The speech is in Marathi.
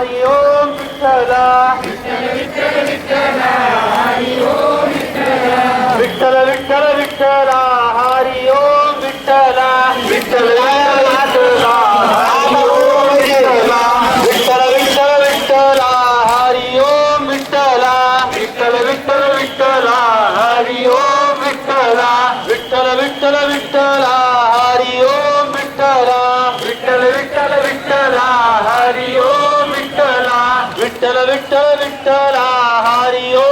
हरी ओम विठ्ठला विठ्ठल विठ्ठल विठ्ठला हरी ओम विठ्ठला विठ्ठल विठ्ठल विठ्ठल विठ्ठला हरी ओम विठ्ठला विठ्ठल विठ्ठल विठ्ठला हरी ओम विठ्ठला विठ्ठल विठ्ठल विठ्ठला हरी ओम विठ्ठला विठ्ठल विठ्ठल विठ्ठला हरी ओम विठ्ठला विठ्ठल विठ्ठल विठ्ठला हरी ओम